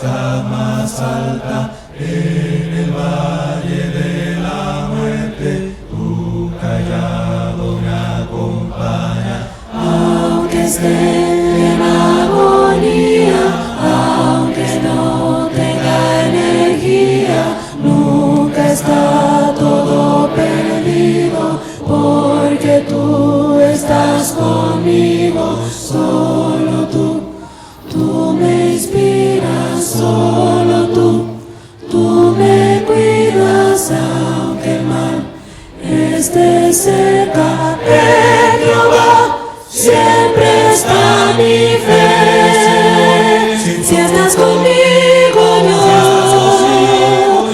tempestad más alta, en el valle de la muerte, tu callado me acompaña. Aunque esté en agonía, aunque no tenga energía, nunca está todo perdido, porque tú estás conmigo. Solo tú me inspiras, solo tú me cuidas, aunque el mal esté cerca. En Jehová siempre está mi fe. Si estás conmigo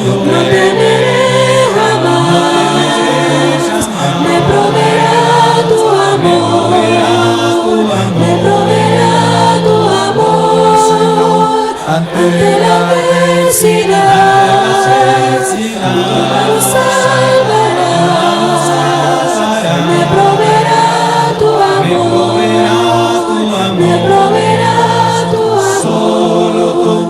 yo no temeré jamás. Me proveerá tu amor, me proveerá tu amor. Ante la adversidad, tu mano salvará. Me proveerá tu amor, me proveerá tu amor.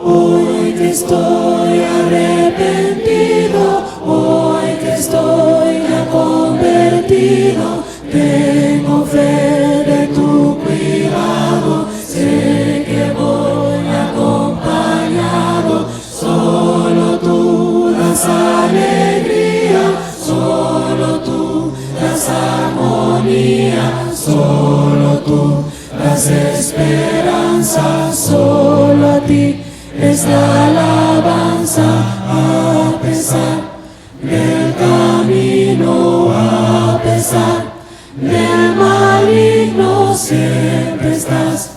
Hoy que estoy arrepentido, hoy que estoy ya convertido, tengo fe de tu cuidado, sé que voy acompañado. Solo tú das alegría, solo tú das armonía, solo tú das esperanza, solo a ti es la alabanza. A pesar del camino, a pesar del maligno, siempre estás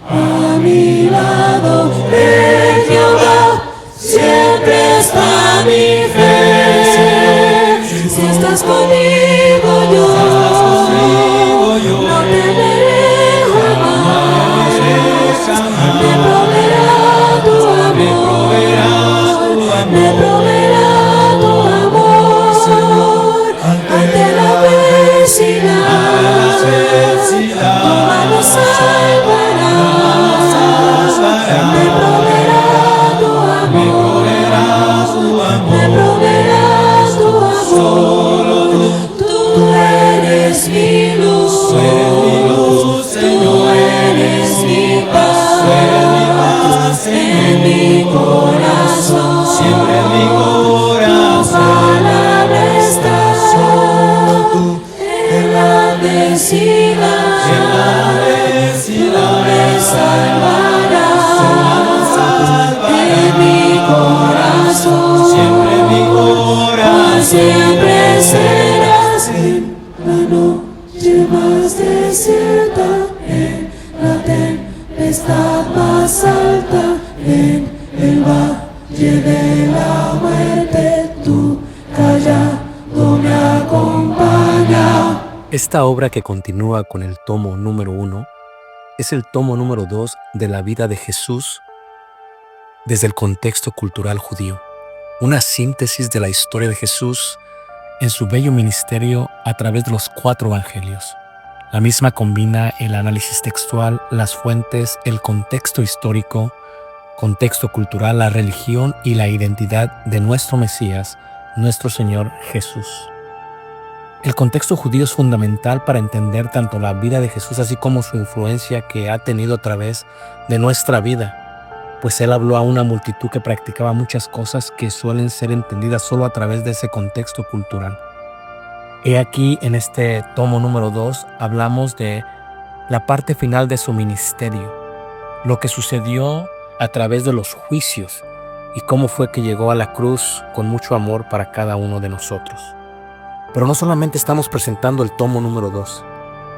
a mi lado. En Jehová siempre está mi fe. Si estás conmigo yo no temeré jamás. Me proveerá tu amor, me proveerá tu amor. Ante la adversidad, tu mano salvará. Me proveerá tu amor, me proveerá tu amor. Tú eres mi luz, tú eres mi paz, en mi corazón, siempre en mi corazón. Tu palabra está en la adversidad, tú me salvarás. En mi corazón, siempre en mi corazón, siempre serás. En la noche más desierta, en la tempestad más alta, en el valle de la muerte, tu callado me acompaña. Esta obra, que continúa con el tomo número 1, es el tomo número 2 de la vida de Jesús desde el contexto cultural judío. Una síntesis de la historia de Jesús en su bello ministerio a través de los 4 evangelios. La misma combina el análisis textual, las fuentes, el contexto histórico, contexto cultural, la religión y la identidad de nuestro Mesías, nuestro Señor Jesús. El contexto judío es fundamental para entender tanto la vida de Jesús así como su influencia que ha tenido a través de nuestra vida, pues Él habló a una multitud que practicaba muchas cosas que suelen ser entendidas solo a través de ese contexto cultural. He aquí, en este tomo número 2, hablamos de la parte final de su ministerio, lo que sucedió a través de los juicios y cómo fue que llegó a la cruz con mucho amor para cada uno de nosotros. Pero no solamente estamos presentando el tomo número 2,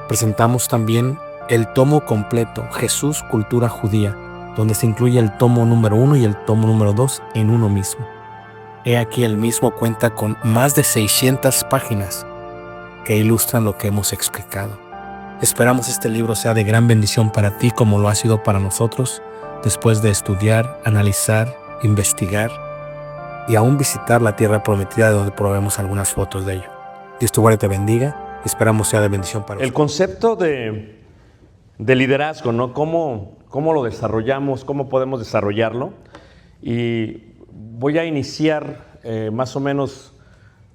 presentamos también el tomo completo, Jesús, Cultura Judía, donde se incluye el tomo número 1 y el tomo número 2 en uno mismo. He aquí, el mismo cuenta con más de 600 páginas que ilustran lo que hemos explicado. Esperamos este libro sea de gran bendición para ti como lo ha sido para nosotros, después de estudiar, analizar, investigar y aún visitar la tierra prometida, de donde probemos algunas fotos de ello. Dios te guarde y te bendiga. Esperamos sea de bendición para El concepto de de liderazgo, ¿no? ¿Cómo lo desarrollamos? ¿Cómo podemos desarrollarlo? Y voy a iniciar más o menos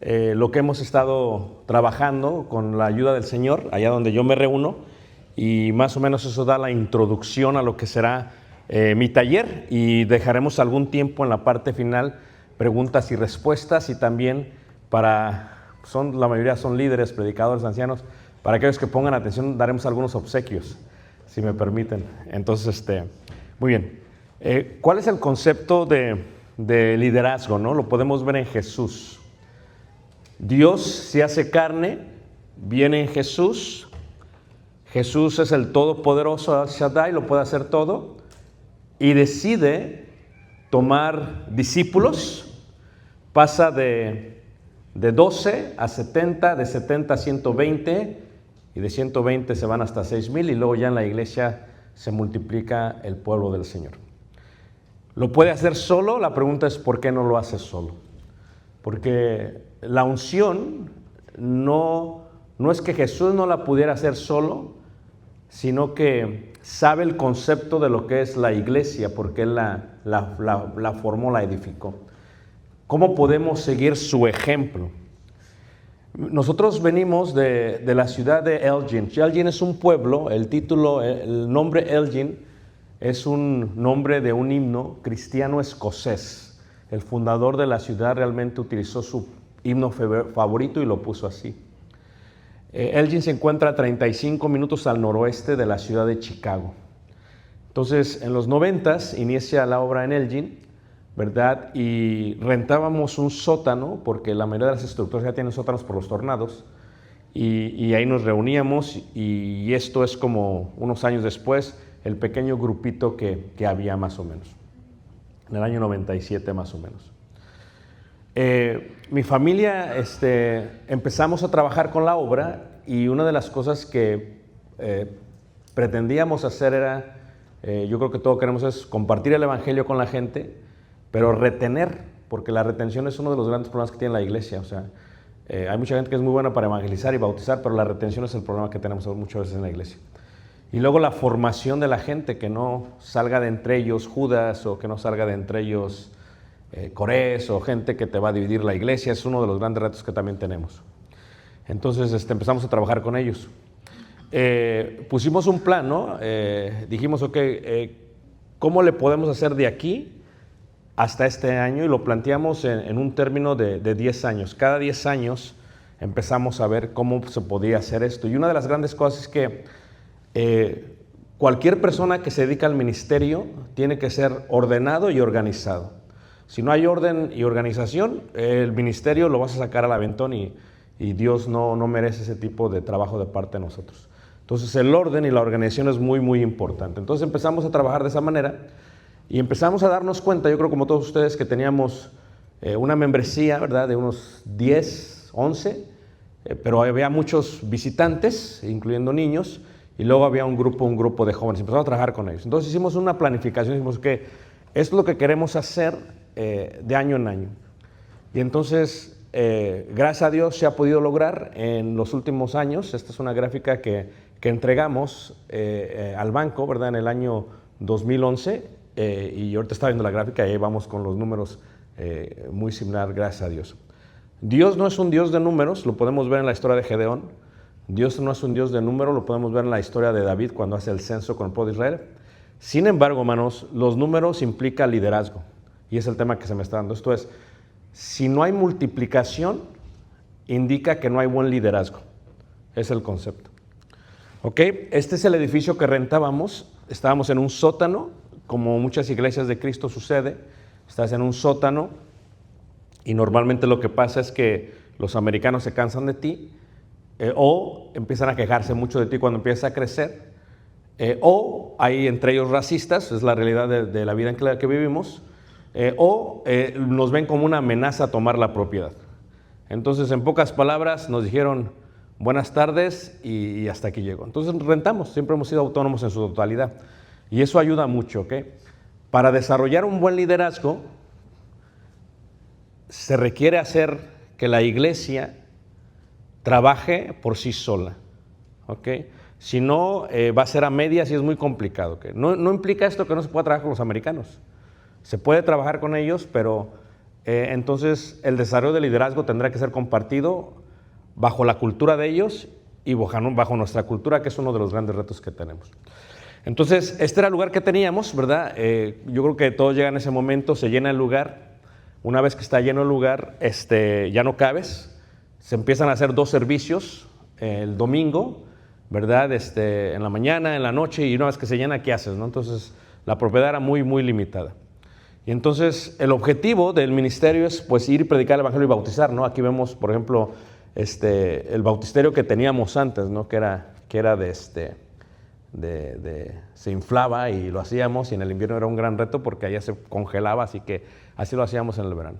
lo que hemos estado trabajando con la ayuda del Señor, allá donde yo me reúno, y más o menos eso da la introducción a lo que será mi taller, y dejaremos algún tiempo en la parte final, preguntas y respuestas, y también la mayoría son líderes, predicadores, ancianos, para aquellos que pongan atención daremos algunos obsequios, si me permiten. Entonces, muy bien. ¿Cuál es el concepto de liderazgo, no? Lo podemos ver en Jesús. Dios se hace carne, viene en Jesús. Jesús es el todopoderoso El Shaddai, lo puede hacer todo, y decide tomar discípulos. Pasa de 12 a 70, de 70 a 120, y de 120 se van hasta 6,000, y luego ya en la iglesia se multiplica el pueblo del Señor. ¿Lo puede hacer solo? La pregunta es ¿por qué no lo hace solo? Porque la unción no es que Jesús no la pudiera hacer solo, sino que sabe el concepto de lo que es la iglesia, porque Él la formó, la edificó. ¿Cómo podemos seguir su ejemplo? Nosotros venimos de la ciudad de Elgin. Elgin es un pueblo, el nombre Elgin es un nombre de un himno cristiano escocés. El fundador de la ciudad realmente utilizó su himno favorito y lo puso así. Elgin se encuentra a 35 minutos al noroeste de la ciudad de Chicago. Entonces, en los 90s inicia la obra en Elgin, ¿verdad? Y rentábamos un sótano, porque la mayoría de las estructuras ya tienen sótanos por los tornados, y ahí nos reuníamos, y esto es como unos años después, el pequeño grupito que había más o menos, en el año 97 más o menos. Mi familia, empezamos a trabajar con la obra, y una de las cosas que pretendíamos hacer era, yo creo que todos queremos es compartir el evangelio con la gente, pero retener, porque la retención es uno de los grandes problemas que tiene la iglesia. O sea, hay mucha gente que es muy buena para evangelizar y bautizar, pero la retención es el problema que tenemos muchas veces en la iglesia. Y luego la formación de la gente, que no salga de entre ellos Judas, o que no salga de entre ellos Corés, o gente que te va a dividir la iglesia, es uno de los grandes retos que también tenemos. Entonces empezamos a trabajar con ellos. Pusimos un plan, ¿no? Dijimos, ok, ¿cómo le podemos hacer de aquí hasta este año? Y lo planteamos en un término de 10 años. Cada 10 años empezamos a ver cómo se podía hacer esto. Y una de las grandes cosas es que cualquier persona que se dedica al ministerio tiene que ser ordenado y organizado. Si no hay orden y organización, el ministerio lo vas a sacar al aventón, y Dios no merece ese tipo de trabajo de parte de nosotros. Entonces el orden y la organización es muy, muy importante. Entonces empezamos a trabajar de esa manera, y empezamos a darnos cuenta, yo creo como todos ustedes, que teníamos una membresía, ¿verdad?, de unos 10, 11, pero había muchos visitantes, incluyendo niños, y luego había un grupo de jóvenes. Empezamos a trabajar con ellos. Entonces hicimos una planificación, dijimos que esto es lo que queremos hacer de año en año. Y entonces, gracias a Dios, se ha podido lograr en los últimos años. Esta es una gráfica que entregamos al banco, ¿verdad?, en el año 2011, y ahorita está viendo la gráfica y ahí vamos con los números muy similar, gracias a Dios. Dios no es un Dios de números, lo podemos ver en la historia de Gedeón. Dios no es un Dios de números, lo podemos ver en la historia de David cuando hace el censo con el pueblo de Israel. Sin embargo, hermanos, los números implican liderazgo, y es el tema que se me está dando. Esto es, si no hay multiplicación, indica que no hay buen liderazgo. Es el concepto. ¿Ok? Este es el edificio que rentábamos. Estábamos en un sótano, como muchas iglesias de Cristo sucede. Estás en un sótano, y normalmente lo que pasa es que los americanos se cansan de ti, o empiezan a quejarse mucho de ti cuando empiezas a crecer, o hay entre ellos racistas, es la realidad de la vida en la que vivimos, o nos ven como una amenaza a tomar la propiedad. Entonces, en pocas palabras, nos dijeron buenas tardes y hasta aquí llegó. Entonces rentamos, siempre hemos sido autónomos en su totalidad, y eso ayuda mucho, ¿ok? Para desarrollar un buen liderazgo, se requiere hacer que la iglesia trabaje por sí sola, ¿ok? Si no, va a ser a medias y es muy complicado. No implica esto que no se pueda trabajar con los americanos. Se puede trabajar con ellos, pero entonces el desarrollo del liderazgo tendrá que ser compartido bajo la cultura de ellos y bajo nuestra cultura, que es uno de los grandes retos que tenemos. Entonces, este era el lugar que teníamos, ¿verdad? Yo creo que todos llegan a ese momento, se llena el lugar. Una vez que está lleno el lugar, ya no cabes. Se empiezan a hacer 2 servicios el domingo, ¿verdad? En la mañana, en la noche, y una vez que se llena, ¿qué haces, no? Entonces, la propiedad era muy, muy limitada. Y entonces, el objetivo del ministerio es, pues, ir y predicar el evangelio y bautizar, ¿no? Aquí vemos, por ejemplo, el bautisterio que teníamos antes, ¿no? Que era se inflaba y lo hacíamos, y en el invierno era un gran reto porque allá se congelaba, así que así lo hacíamos en el verano.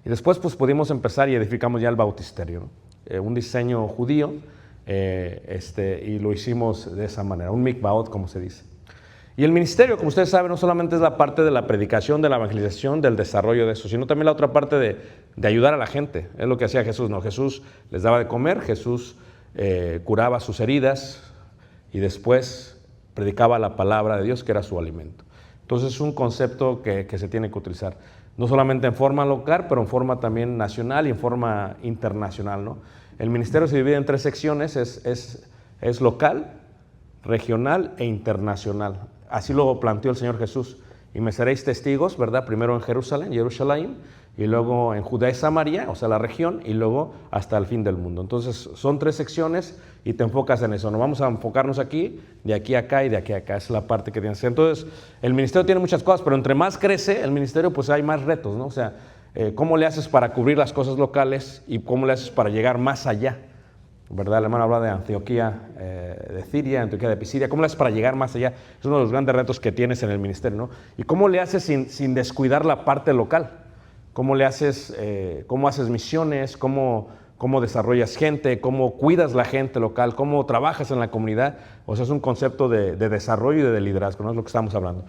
Y después, pues, pudimos empezar y edificamos ya el bautisterio, ¿no? Un diseño judío, y lo hicimos de esa manera, un mikvaot, como se dice. Y el ministerio, como ustedes saben, no solamente es la parte de la predicación, de la evangelización, del desarrollo de eso, sino también la otra parte de ayudar a la gente. Es lo que hacía Jesús, ¿no? Jesús les daba de comer, Jesús curaba sus heridas y después predicaba la palabra de Dios, que era su alimento. Entonces es un concepto que se tiene que utilizar, no solamente en forma local, pero en forma también nacional y en forma internacional, ¿no? El ministerio se divide en 3 secciones, es local, regional e internacional. Así lo planteó el Señor Jesús. Y me seréis testigos, ¿verdad? Primero en Jerusalén, y luego en Judea y Samaria, o sea, la región, y luego hasta el fin del mundo. Entonces, son 3 secciones y te enfocas en eso. No vamos a enfocarnos aquí, de aquí a acá y de aquí a acá. Esa es la parte que tienes. Entonces, el ministerio tiene muchas cosas, pero entre más crece el ministerio, pues hay más retos, ¿no? O sea, ¿cómo le haces para cubrir las cosas locales y cómo le haces para llegar más allá? ¿Verdad? El hermano habla de Antioquía de Siria, Antioquía de Pisidia. ¿Cómo le haces para llegar más allá? Es uno de los grandes retos que tienes en el ministerio, ¿no? ¿Y cómo le haces sin descuidar la parte local? ¿Cómo le haces, cómo haces misiones? ¿Cómo desarrollas gente? ¿Cómo cuidas la gente local? ¿Cómo trabajas en la comunidad? O sea, es un concepto de desarrollo y de liderazgo, ¿no? Es lo que estamos hablando.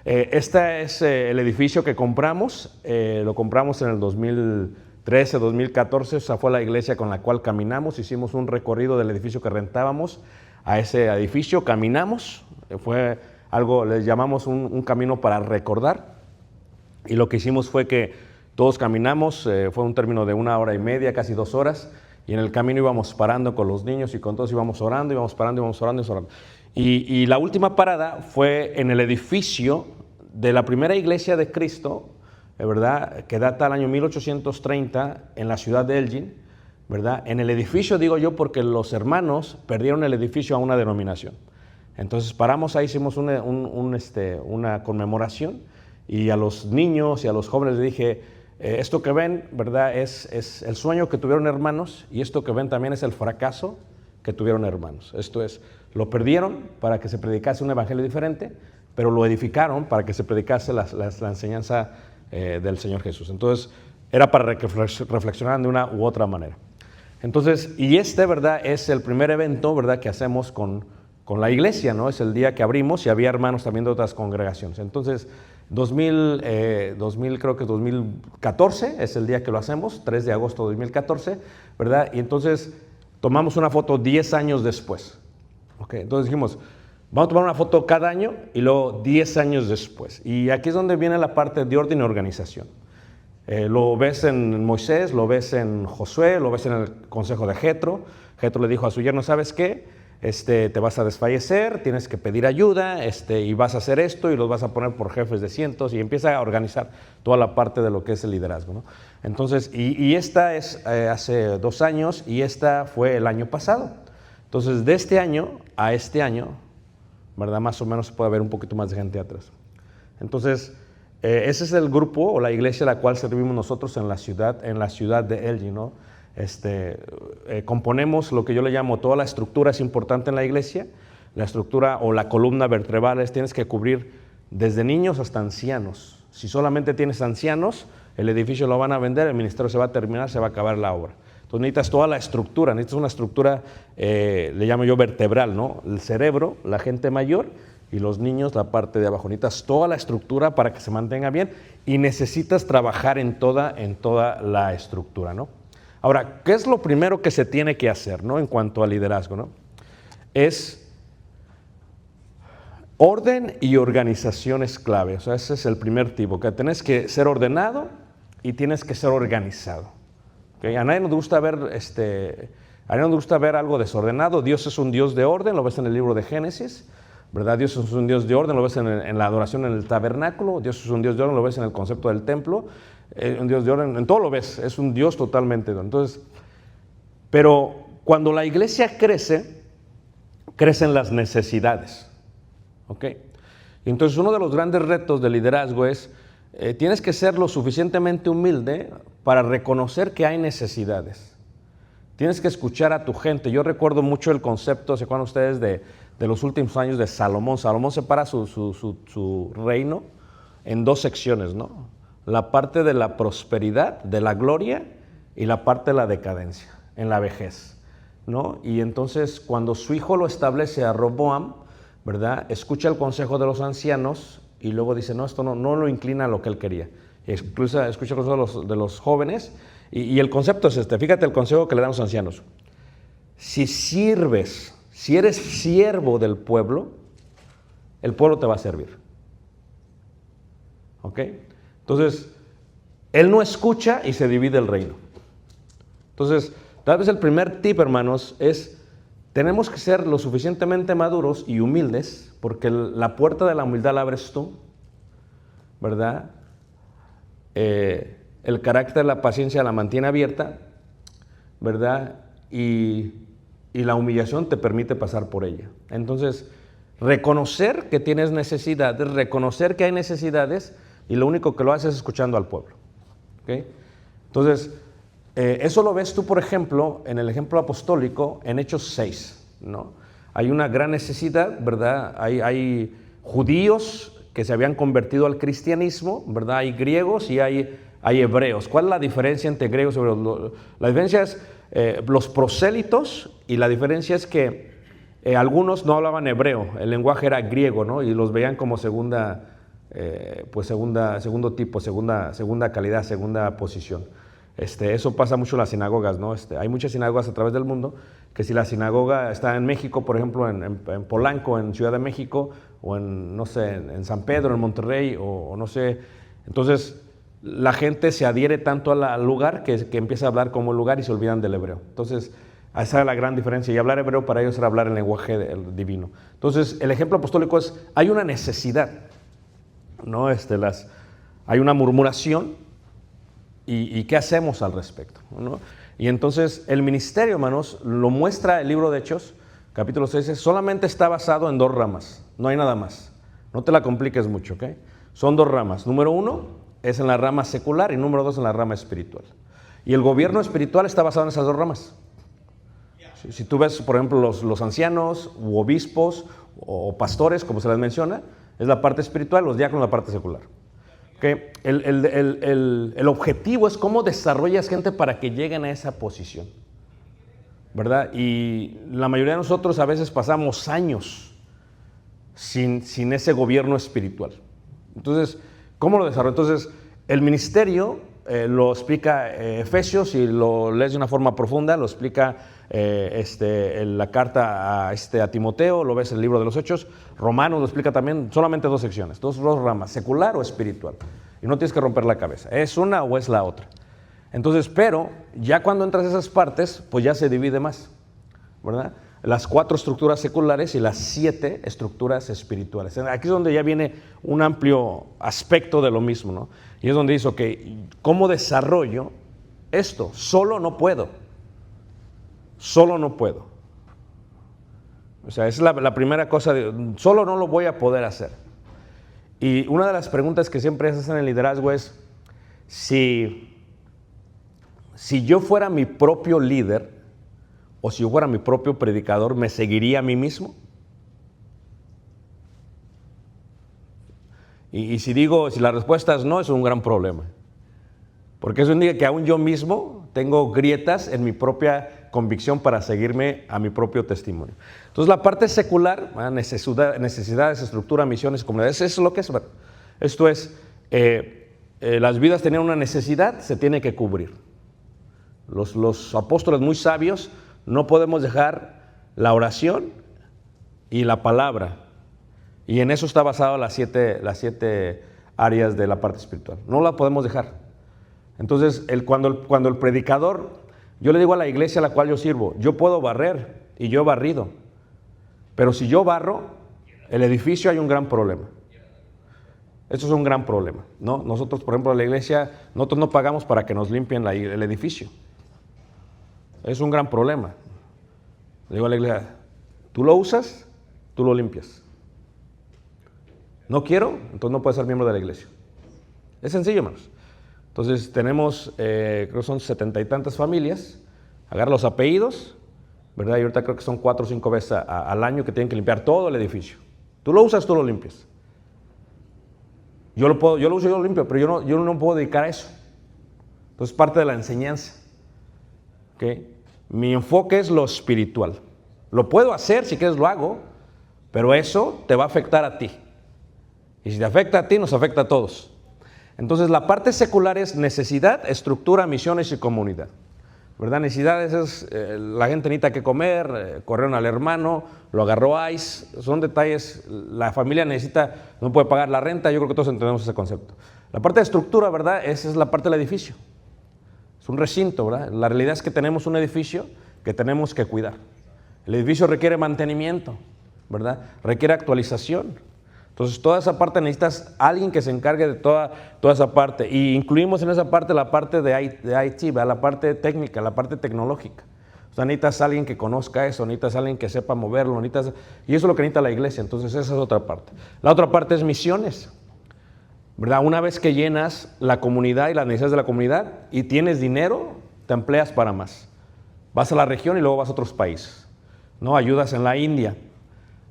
Este es el edificio que compramos. Lo compramos en el 2013, 2014, esa fue la iglesia con la cual caminamos, hicimos un recorrido del edificio que rentábamos a ese edificio, caminamos, fue algo, les llamamos un camino para recordar, y lo que hicimos fue que todos caminamos, fue un término de 1 hora y media, casi 2 horas, y en el camino íbamos parando con los niños y con todos íbamos orando, íbamos parando, íbamos orando, íbamos orando. Y la última parada fue en el edificio de la primera iglesia de Cristo, ¿verdad? Que data del año 1830 en la ciudad de Elgin, ¿verdad? En el edificio, digo yo, porque los hermanos perdieron el edificio a una denominación. Entonces paramos ahí, hicimos una conmemoración, y a los niños y a los jóvenes les dije, esto que ven, ¿verdad? Es el sueño que tuvieron hermanos, y esto que ven también es el fracaso que tuvieron hermanos. Esto es, lo perdieron para que se predicase un evangelio diferente, pero lo edificaron para que se predicase la enseñanza del Señor Jesús. Entonces, era para que reflexionaran de una u otra manera. Entonces, y ¿verdad? Es el primer evento, ¿verdad? Que hacemos con la iglesia, ¿no? Es el día que abrimos, y había hermanos también de otras congregaciones. Entonces, creo que 2014 es el día que lo hacemos, 3 de agosto de 2014, ¿verdad? Y entonces tomamos una foto 10 años después. Okay, entonces dijimos, vamos a tomar una foto cada año y luego 10 años después. Y aquí es donde viene la parte de orden y organización. Lo ves en Moisés, lo ves en Josué, lo ves en el consejo de Jetro. Jetro le dijo a su yerno, ¿sabes qué? Te vas a desfallecer, tienes que pedir ayuda, y vas a hacer esto y los vas a poner por jefes de cientos, y empieza a organizar toda la parte de lo que es el liderazgo, ¿no? Entonces, y esta es hace 2 años, y esta fue el año pasado. Entonces, de este año a este año, ¿verdad? Más o menos se puede ver un poquito más de gente atrás. Entonces, ese es el grupo o la iglesia a la cual servimos nosotros en la ciudad de Elgin, ¿no? Componemos lo que yo le llamo toda la estructura, es importante en la iglesia. La estructura o la columna vertebral tienes que cubrir desde niños hasta ancianos. Si solamente tienes ancianos, el edificio lo van a vender, el ministerio se va a terminar, se va a acabar la obra. Entonces necesitas toda la estructura, necesitas una estructura, le llamo yo vertebral, ¿no? El cerebro, la gente mayor, y los niños, la parte de abajo. Necesitas toda la estructura para que se mantenga bien, y necesitas trabajar en toda la estructura, ¿no? Ahora, ¿qué es lo primero que se tiene que hacer, ¿no? En cuanto al liderazgo, ¿no? Es orden y organización es clave. O sea, ese es el primer tipo, que tienes que ser ordenado y tienes que ser organizado. ¿Okay? A nadie nos gusta ver algo desordenado. Dios es un Dios de orden, lo ves en el libro de Génesis, ¿verdad? Dios es un Dios de orden, lo ves en la adoración en el tabernáculo. Dios es un Dios de orden, lo ves en el concepto del templo. Un Dios de orden, en todo lo ves, es un Dios totalmente de orden. Entonces, pero cuando la iglesia crece, crecen las necesidades. ¿Ok? Y entonces uno de los grandes retos del liderazgo es, tienes que ser lo suficientemente humilde para reconocer que hay necesidades. Tienes que escuchar a tu gente. Yo recuerdo mucho el concepto, ¿se acuerdan ustedes de los últimos años de Salomón? Salomón separa su reino en dos secciones, ¿no? La parte de la prosperidad, de la gloria, y la parte de la decadencia, en la vejez, ¿no? Y entonces cuando su hijo lo establece a Roboam, ¿verdad? Escucha el consejo de los ancianos y luego dice, no, esto no lo inclina a lo que él quería. Escucha el consejo de los jóvenes y el concepto es este. Fíjate el consejo que le dan los ancianos. Si sirves, si eres siervo del pueblo, el pueblo te va a servir. ¿Ok? Entonces, él no escucha y se divide el reino. Entonces, tal vez el primer tip, hermanos, es tenemos que ser lo suficientemente maduros y humildes, porque la puerta de la humildad la abres tú, ¿verdad? El carácter de la paciencia la mantiene abierta, ¿verdad? Y la humillación te permite pasar por ella. Entonces, reconocer que tienes necesidades, reconocer que hay necesidades, y lo único que lo haces es escuchando al pueblo. ¿Okay? Entonces, eso lo ves tú, por ejemplo, en el ejemplo apostólico, en Hechos 6, ¿no? Hay una gran necesidad, ¿verdad? Hay judíos que se habían convertido al cristianismo, ¿verdad? Hay griegos y hay hebreos. ¿Cuál es la diferencia entre griegos y hebreos? La diferencia es los prosélitos, y la diferencia es que algunos no hablaban hebreo, el lenguaje era griego, ¿no? Y los veían como segundo tipo, segunda calidad, segunda posición. Eso pasa mucho en las sinagogas, ¿no? Hay muchas sinagogas a través del mundo, que si la sinagoga está en México, por ejemplo, en Polanco, en Ciudad de México, o no sé, en San Pedro, en Monterrey, o no sé, entonces la gente se adhiere tanto al lugar que empieza a hablar como el lugar y se olvidan del hebreo. Entonces, esa es la gran diferencia, y hablar hebreo para ellos era hablar el lenguaje divino. Entonces, el ejemplo apostólico es, hay una necesidad, ¿no? Hay una murmuración, y ¿qué hacemos al respecto? ¿No? Y entonces el ministerio, hermanos, lo muestra el libro de Hechos, capítulo 6, solamente está basado en dos ramas, no hay nada más. No te la compliques mucho, ¿ok? Son dos ramas. Número uno es en la rama secular y número dos en la rama espiritual. Y el gobierno espiritual está basado en esas dos ramas. Si tú ves, por ejemplo, los ancianos u obispos o pastores, como se les menciona, es la parte espiritual, los diáconos la parte secular. Okay. El objetivo es cómo desarrollas gente para que lleguen a esa posición, ¿verdad? Y la mayoría de nosotros a veces pasamos años sin ese gobierno espiritual. Entonces, ¿cómo lo desarrollo? Entonces, el ministerio lo explica Efesios, y lo lees de una forma profunda, lo explica la carta a Timoteo, lo ves en el libro de los Hechos. Romanos lo explica también, solamente dos secciones, dos ramas, secular o espiritual. Y no tienes que romper la cabeza, ¿es una o es la otra? Entonces, pero ya cuando entras a esas partes, pues ya se divide más, ¿verdad? Las 4 estructuras seculares y las 7 estructuras espirituales. Aquí es donde ya viene un amplio aspecto de lo mismo, ¿no? Y es donde dice, ok, ¿cómo desarrollo esto? Solo no puedo. Solo no puedo. O sea, esa es la primera cosa, solo no lo voy a poder hacer. Y una de las preguntas que siempre se hacen en el liderazgo es, si yo fuera mi propio líder, o si yo fuera mi propio predicador, ¿me seguiría a mí mismo? Y si la respuesta es no, es un gran problema. Porque eso indica que aún yo mismo tengo grietas en mi propia convicción para seguirme a mi propio testimonio. Entonces, la parte secular, necesidades, estructura, misiones, comunidades, eso es lo que es. Esto es, las vidas tenían una necesidad, se tiene que cubrir. Los apóstoles muy sabios, no podemos dejar la oración y la palabra Y en eso está basado las siete áreas de la parte espiritual. No la podemos dejar. Entonces, cuando el predicador, yo le digo a la iglesia a la cual yo sirvo, yo puedo barrer y yo he barrido. Pero si yo barro, el edificio hay un gran problema. Eso es un gran problema, ¿no? Nosotros, por ejemplo, en la iglesia, nosotros no pagamos para que nos limpien el edificio. Es un gran problema. Le digo a la iglesia, tú lo usas, tú lo limpias. No quiero, entonces no puedes ser miembro de la iglesia. Es sencillo, hermanos. Entonces tenemos, creo que son 70 y tantas familias, agarra los apellidos, ¿verdad? Y ahorita creo que son 4 o 5 veces al año que tienen que limpiar todo el edificio. Tú lo usas, tú lo limpias. Yo lo uso, yo lo limpio, pero yo no puedo dedicar a eso. Entonces parte de la enseñanza. ¿Okay? Mi enfoque es lo espiritual. Lo puedo hacer, si quieres lo hago, pero eso te va a afectar a ti. Y si te afecta a ti, nos afecta a todos. Entonces la parte secular es necesidad, estructura, misiones y comunidad. ¿Verdad? Necesidades es, la gente necesita que comer, corrieron al hermano, lo agarró ICE, son detalles, la familia necesita, no puede pagar la renta, yo creo que todos entendemos ese concepto. La parte de estructura, ¿verdad? Esa es la parte del edificio. Es un recinto, ¿verdad? La realidad es que tenemos un edificio que tenemos que cuidar. El edificio requiere mantenimiento, ¿verdad? Requiere actualización. Entonces, toda esa parte necesitas alguien que se encargue de toda esa parte. Y incluimos en esa parte la parte de IT, ¿verdad? La parte técnica, la parte tecnológica. O sea, necesitas alguien que conozca eso, necesitas alguien que sepa moverlo, y eso es lo que necesita la iglesia. Entonces, esa es otra parte. La otra parte es misiones, ¿verdad? Una vez que llenas la comunidad y las necesidades de la comunidad y tienes dinero, te empleas para más. Vas a la región y luego vas a otros países, ¿no? Ayudas en la India,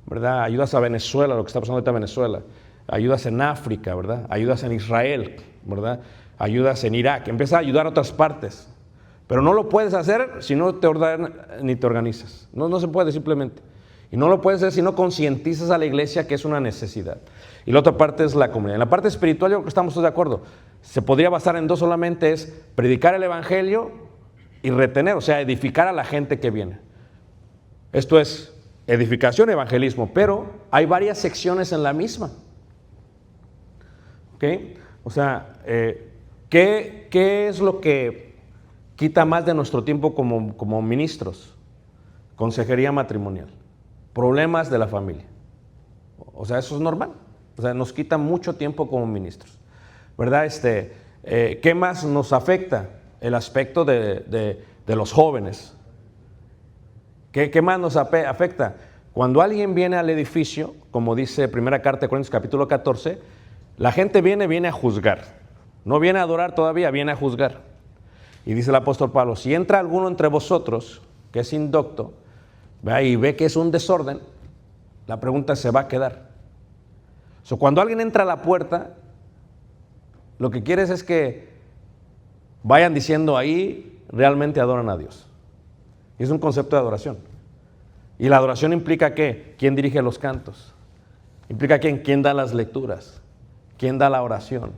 ¿verdad? Ayudas a Venezuela, lo que está pasando ahorita en Venezuela. Ayudas en África, ¿verdad? Ayudas en Israel, ¿verdad? Ayudas en Irak. Empieza a ayudar a otras partes. Pero no lo puedes hacer si no te ordenas ni te organizas. No se puede simplemente. Y no lo puedes hacer si no concientizas a la iglesia que es una necesidad. Y la otra parte es la comunidad. En la parte espiritual yo creo que estamos todos de acuerdo. Se podría basar en dos solamente, es predicar el evangelio y retener, o sea, edificar a la gente que viene. Esto es edificación y evangelismo, pero hay varias secciones en la misma. ¿Ok? O sea, ¿qué es lo que quita más de nuestro tiempo como ministros? Consejería matrimonial, problemas de la familia. O sea, eso es normal. O sea, nos quita mucho tiempo como ministros, ¿verdad? ¿Qué más nos afecta? El aspecto de los jóvenes. ¿Qué más nos afecta? Cuando alguien viene al edificio, como dice Primera Carta de Corintios capítulo 14, la gente viene a juzgar. No viene a adorar todavía, viene a juzgar. Y dice el apóstol Pablo, si entra alguno entre vosotros que es indocto, y ve que es un desorden, la pregunta se va a quedar. Cuando alguien entra a la puerta, lo que quieres es que vayan diciendo ahí realmente adoran a Dios. Y es un concepto de adoración. Y la adoración implica ¿qué? ¿Quién dirige los cantos? Implica ¿quién da las lecturas? ¿Quién da la oración?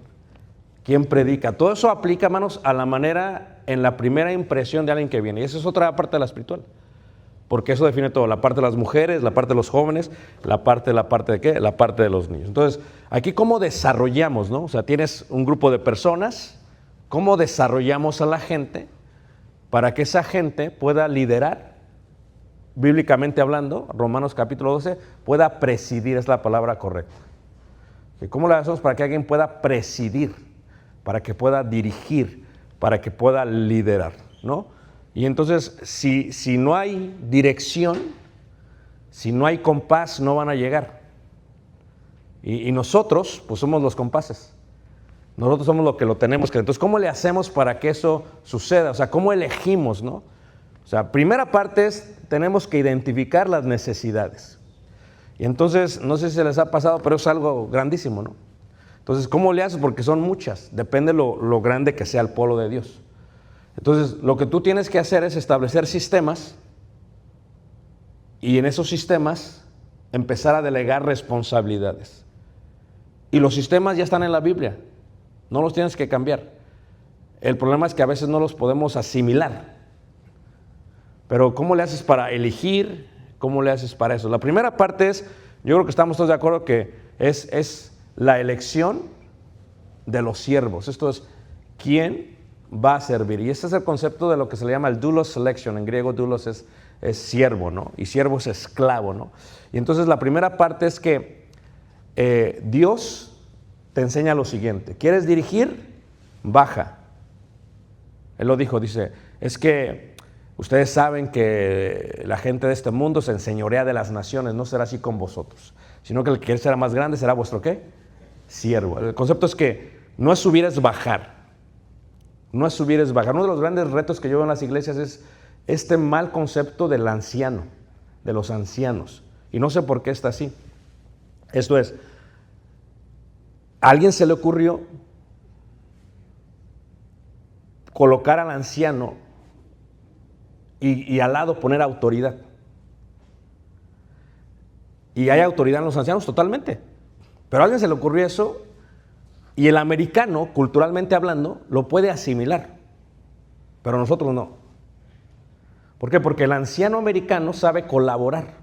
¿Quién predica? Todo eso aplica, hermanos, a la manera, en la primera impresión de alguien que viene. Y esa es otra parte de la espiritual. Porque eso define todo, la parte de las mujeres, la parte de los jóvenes, la parte de ¿qué? La parte de los niños. Entonces, aquí cómo desarrollamos, ¿no? O sea, tienes un grupo de personas, ¿cómo desarrollamos a la gente para que esa gente pueda liderar, bíblicamente hablando, Romanos capítulo 12, pueda presidir, es la palabra correcta. ¿Cómo lo hacemos para que alguien pueda presidir, para que pueda dirigir, para que pueda liderar, ¿no? Y entonces, si no hay dirección, si no hay compás, no van a llegar. Y nosotros, pues somos los compases. Nosotros somos los que lo tenemos que. Entonces, ¿cómo le hacemos para que eso suceda? O sea, ¿cómo elegimos, no? O sea, primera parte es, tenemos que identificar las necesidades. Y entonces, no sé si se les ha pasado, pero es algo grandísimo, ¿no? Entonces, ¿cómo le haces? Porque son muchas. Depende lo grande que sea el pueblo de Dios. Entonces, lo que tú tienes que hacer es establecer sistemas y en esos sistemas empezar a delegar responsabilidades. Y los sistemas ya están en la Biblia, no los tienes que cambiar. El problema es que a veces no los podemos asimilar. Pero ¿cómo le haces para elegir? ¿Cómo le haces para eso? La primera parte es Yo creo que estamos todos de acuerdo que es la elección de los siervos. Esto es, ¿quién va a servir? Y ese es el concepto de lo que se le llama el doulos selection. En griego doulos es siervo, ¿no? Y siervo es esclavo, ¿no? Y entonces la primera parte es que Dios te enseña lo siguiente. ¿Quieres dirigir? Baja. Él lo dijo, dice, es que ustedes saben que la gente de este mundo se enseñorea de las naciones, no será así con vosotros, sino que el que quiere ser más grande será vuestro ¿qué? Siervo. El concepto es que no es subir, es bajar. No es subir, es bajar. Uno de los grandes retos que yo veo en las iglesias es este mal concepto del anciano, de los ancianos. Y no sé por qué está así. Esto es, a alguien se le ocurrió colocar al anciano y al lado poner autoridad. Y hay autoridad en los ancianos totalmente. Pero a alguien se le ocurrió eso y el americano, culturalmente hablando, lo puede asimilar. Pero nosotros no. ¿Por qué? Porque el anciano americano sabe colaborar.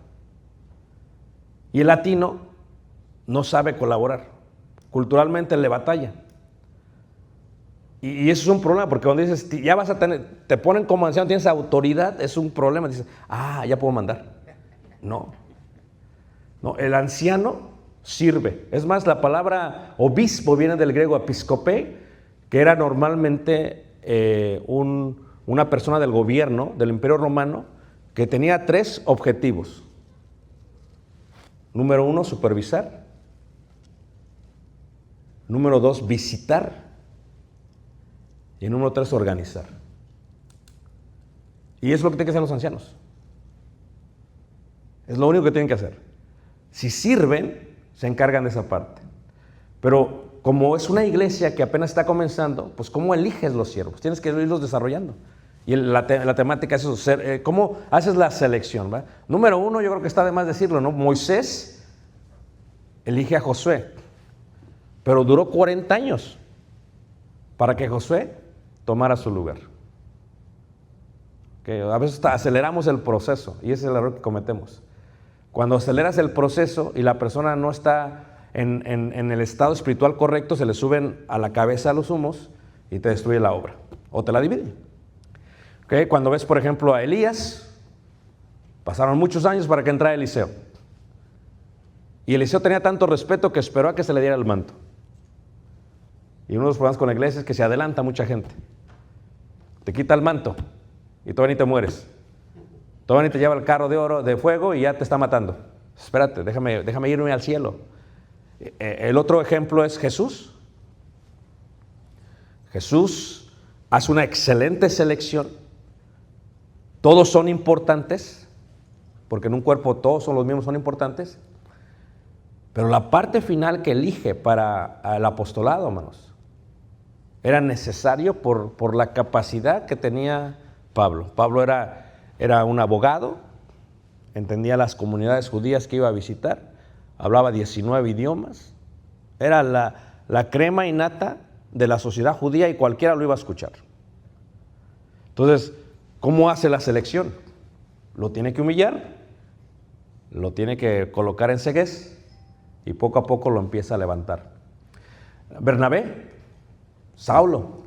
Y el latino no sabe colaborar. Culturalmente le batalla. Y eso es un problema, porque cuando dices, ya vas a tener, te ponen como anciano, tienes autoridad, es un problema. Dices, ya puedo mandar. No, el anciano sirve. Es más, la palabra obispo viene del griego episcope, que era normalmente una persona del gobierno, del Imperio Romano, que tenía 3 objetivos. Número 1, supervisar. Número 2, visitar. Y número 3, organizar. Y es lo que tienen que hacer los ancianos. Es lo único que tienen que hacer. Si sirven, se encargan de esa parte. Pero como es una iglesia que apenas está comenzando, pues ¿cómo eliges los siervos? Tienes que irlos desarrollando. Y la temática es eso, ¿cómo haces la selección? ¿Va? Número 1, yo creo que está de más decirlo, ¿no? Moisés elige a Josué, pero duró 40 años para que Josué tomara su lugar. Que a veces aceleramos el proceso y ese es el error que cometemos. Cuando aceleras el proceso y la persona no está en el estado espiritual correcto, se le suben a la cabeza los humos y te destruye la obra o te la dividen. ¿Okay? Cuando ves, por ejemplo, a Elías, pasaron muchos años para que entrara Eliseo. Y Eliseo tenía tanto respeto que esperó a que se le diera el manto. Y uno de los problemas con la iglesia es que se adelanta mucha gente. Te quita el manto y todavía ni te mueres. Todavía ni te lleva el carro de oro, de fuego y ya te está matando. Espérate, déjame irme al cielo. El otro ejemplo es Jesús. Jesús hace una excelente selección. Todos son importantes, porque en un cuerpo todos son los mismos, son importantes. Pero la parte final que elige para el apostolado, hermanos, era necesario por la capacidad que tenía Pablo. Pablo era un abogado, entendía las comunidades judías que iba a visitar, hablaba 19 idiomas, era la crema innata de la sociedad judía y cualquiera lo iba a escuchar. Entonces, ¿cómo hace la selección? Lo tiene que humillar, lo tiene que colocar en ceguez y poco a poco lo empieza a levantar. Bernabé, Saulo,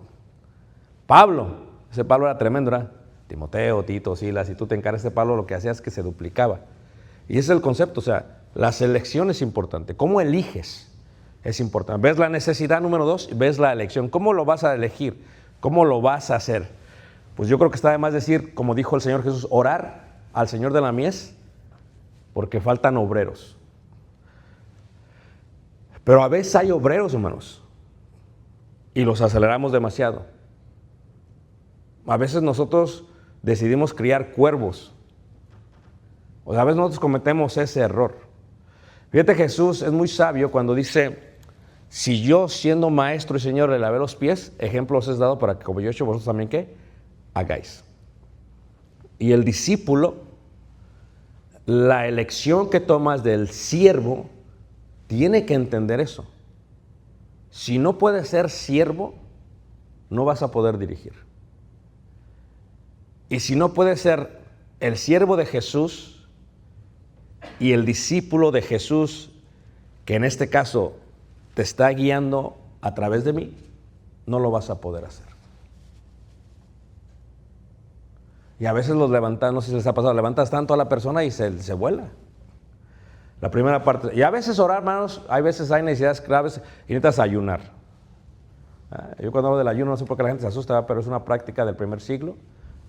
Pablo, ese Pablo era tremendo, ¿verdad? Timoteo, Tito, Silas, y tú te encargas de Pablo, lo que hacía es que se duplicaba. Y ese es el concepto, o sea, la selección es importante. ¿Cómo eliges? Es importante. ¿Ves la necesidad? Número 2, ves la elección. ¿Cómo lo vas a elegir? ¿Cómo lo vas a hacer? Pues yo creo que está de más decir, como dijo el Señor Jesús, orar al Señor de la mies, porque faltan obreros. Pero a veces hay obreros, hermanos, y los aceleramos demasiado. A veces nosotros decidimos criar cuervos. O sea, a veces nosotros cometemos ese error. Fíjate, Jesús es muy sabio cuando dice, si yo siendo maestro y Señor le lavé los pies, ejemplos es dado para que como yo he hecho, vosotros también, ¿qué? Hagáis. Y el discípulo, la elección que tomas del siervo, tiene que entender eso. Si no puedes ser siervo, no vas a poder dirigir. Y si no puedes ser el siervo de Jesús, y el discípulo de Jesús, que en este caso te está guiando a través de mí, no lo vas a poder hacer. Y a veces los levantas, no sé si les ha pasado, levantas tanto a la persona y se vuela. La primera parte. Y a veces orar, hermanos, hay necesidades graves y necesitas ayunar. Yo cuando hablo del ayuno, no sé por qué la gente se asusta, pero es una práctica del primer siglo,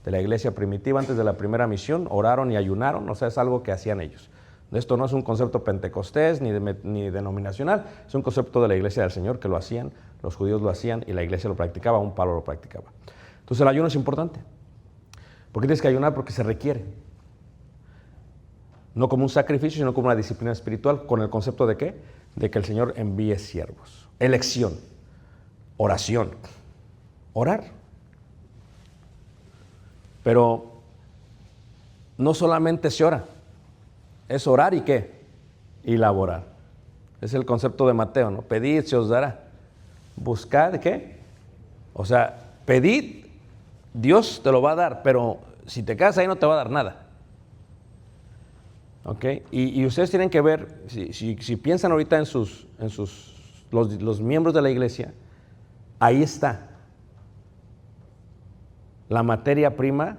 de la iglesia primitiva, antes de la primera misión, oraron y ayunaron, o sea, es algo que hacían ellos. Esto no es un concepto pentecostés ni denominacional, es un concepto de la iglesia del Señor que lo hacían, los judíos lo hacían y la iglesia lo practicaba, un Pablo lo practicaba. Entonces el ayuno es importante. ¿Por qué tienes que ayunar? Porque se requiere. No como un sacrificio, sino como una disciplina espiritual, con el concepto de ¿qué? De que el Señor envíe siervos. Elección, oración, orar. Pero no solamente se ora, es orar y ¿qué? Y laborar. Es el concepto de Mateo, ¿no? Pedid, se os dará. Buscad, ¿qué? O sea, pedid, Dios te lo va a dar, pero si te quedas ahí no te va a dar nada. ¿Ok? Y ustedes tienen que ver, si piensan ahorita en los miembros de la iglesia, ahí está la materia prima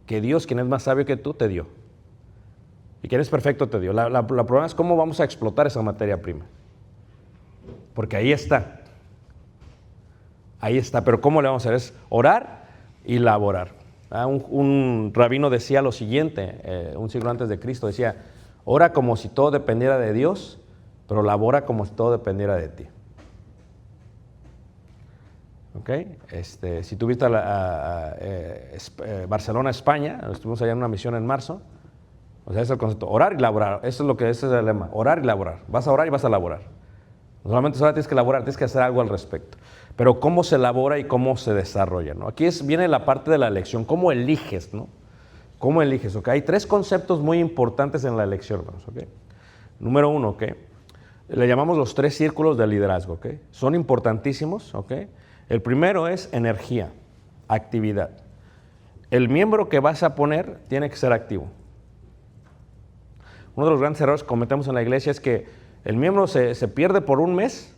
que Dios, quien es más sabio que tú, te dio. Y quien es perfecto te dio. La problema es cómo vamos a explotar esa materia prima. Porque ahí está. Ahí está. Pero ¿cómo le vamos a hacer? Es orar y laborar. Un rabino decía lo siguiente, un siglo antes de Cristo, decía, ora como si todo dependiera de Dios, pero labora como si todo dependiera de ti. Okay. Si tú viste Barcelona, España, estuvimos allá en una misión en marzo, o sea, ese es el concepto, orar y laborar, ese es el lema, orar y laborar, vas a orar y vas a laborar. No solamente tienes que laborar, tienes que hacer algo al respecto. Pero cómo se elabora y cómo se desarrolla, ¿no? Aquí viene la parte de la elección, cómo eliges, ¿no? ¿Cómo eliges? ¿Okay? Hay tres conceptos muy importantes en la elección, hermanos, ¿okay? Número uno, ¿okay? Le llamamos los 3 círculos de liderazgo, ¿okay? Son importantísimos, ¿okay? El primero es energía, actividad. El miembro que vas a poner tiene que ser activo. Uno de los grandes errores que cometemos en la iglesia es que el miembro se pierde por un mes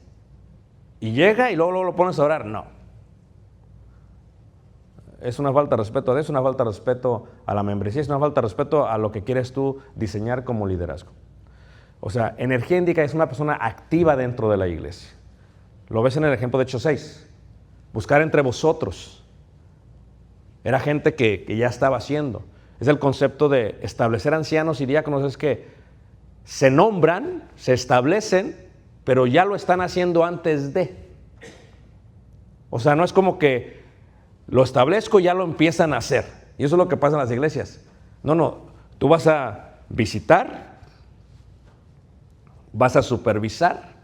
y llega y luego lo pones a orar. No. Es una falta de respeto a Dios, es una falta de respeto a la membresía, es una falta de respeto a lo que quieres tú diseñar como liderazgo. O sea, energía indica que es una persona activa dentro de la iglesia. Lo ves en el ejemplo de Hechos 6. Buscar entre vosotros. Era gente que ya estaba haciendo. Es el concepto de establecer ancianos y diáconos, es que se nombran, se establecen, pero ya lo están haciendo antes de. O sea, no es como que lo establezco y ya lo empiezan a hacer. Y eso es lo que pasa en las iglesias. No, tú vas a visitar, vas a supervisar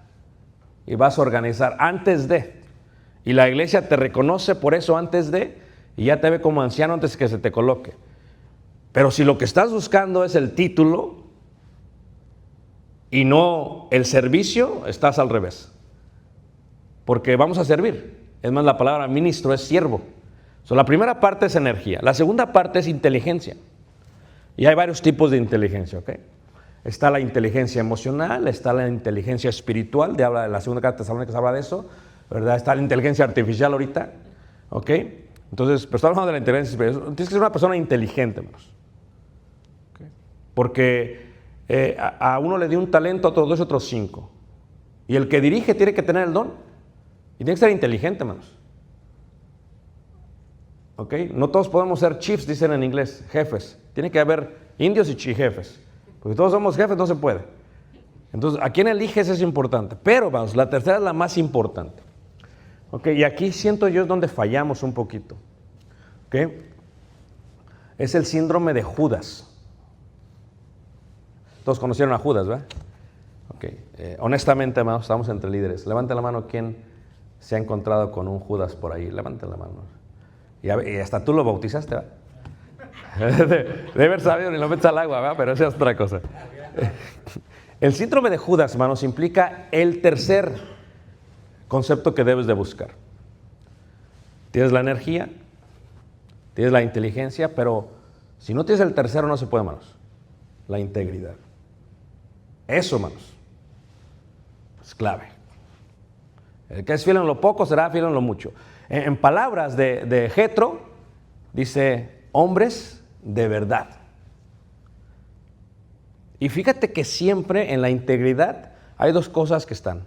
y vas a organizar antes de. Y la iglesia te reconoce por eso antes de, y ya te ve como anciano antes de que se te coloque. Pero si lo que estás buscando es el título y no el servicio, estás al revés. Porque vamos a servir. Es más, la palabra ministro es siervo. La primera parte es energía. La segunda parte es inteligencia. Y hay varios tipos de inteligencia, ¿ok? Está la inteligencia emocional, está la inteligencia espiritual, habla de la segunda carta de Tesalónicos, habla de eso, ¿verdad? Está la inteligencia artificial ahorita, ¿ok? Entonces, pero estamos hablando de la inteligencia espiritual. Tienes que ser una persona inteligente, hermanos. ¿Okay? Porque a uno le dio un talento, a otros 2 y otros 5. Y el que dirige tiene que tener el don. Y tiene que ser inteligente, hermanos. ¿Ok? No todos podemos ser chiefs, dicen en inglés, jefes. Tiene que haber indios y jefes. Porque todos somos jefes, no se puede. Entonces, a quién eliges es importante. Pero, vamos, la tercera es la más importante. ¿Ok? Y aquí siento yo es donde fallamos un poquito. ¿Ok? Es el síndrome de Judas. Todos conocieron a Judas, ¿verdad? Ok. Honestamente, hermanos, estamos entre líderes. Levanten la mano quien se ha encontrado con un Judas por ahí. Levanten la mano. Y hasta tú lo bautizaste, ¿verdad? De haber sabido ni lo metes al agua, ¿verdad? Pero esa es otra cosa. El síndrome de Judas, hermanos, implica el tercer concepto que debes de buscar. Tienes la energía, tienes la inteligencia, pero si no tienes el tercero no se puede, hermanos. La integridad. Eso, hermanos, es clave. El que es fiel en lo poco será fiel en lo mucho. En palabras de Jetro, dice, hombres de verdad. Y fíjate que siempre en la integridad hay dos cosas que están.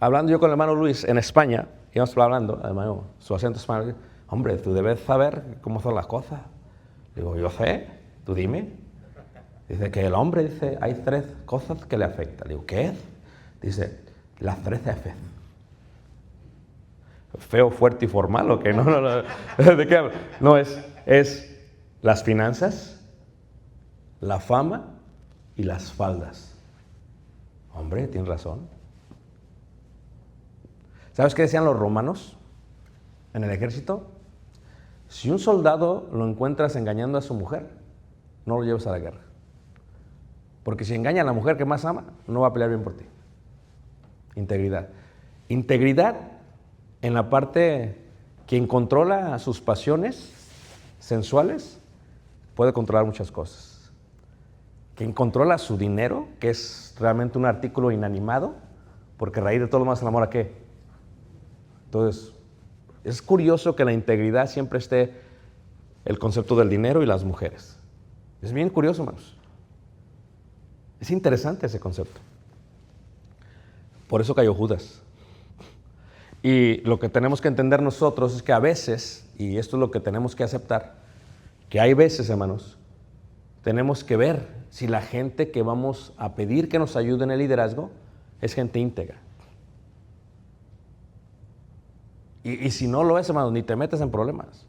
Hablando yo con el hermano Luis en España, íbamos hablando, hermano, su acento español, hombre, tú debes saber cómo son las cosas. Digo, yo sé, tú dime. Dice que el hombre, dice, hay 3 cosas que le afectan. Digo, ¿qué es? Dice, las 3 Fs. Feo, fuerte y formal, ¿o qué? No, ¿de qué hablo? No, es las finanzas, la fama y las faldas. Hombre, tienes razón. ¿Sabes qué decían los romanos en el ejército? Si un soldado lo encuentras engañando a su mujer, no lo lleves a la guerra. Porque si engaña a la mujer que más ama, no va a pelear bien por ti. Integridad. Integridad en la parte, quien controla sus pasiones sensuales puede controlar muchas cosas. Quien controla su dinero, que es realmente un artículo inanimado, porque raíz de todo lo más el amor a qué. Entonces, es curioso que en la integridad siempre esté el concepto del dinero y las mujeres. Es bien curioso, hermanos. Es interesante ese concepto. Por eso cayó Judas. Y lo que tenemos que entender nosotros es que a veces, y esto es lo que tenemos que aceptar, que hay veces, hermanos, tenemos que ver si la gente que vamos a pedir que nos ayude en el liderazgo es gente íntegra. Y si no lo es, hermanos, ni te metes en problemas.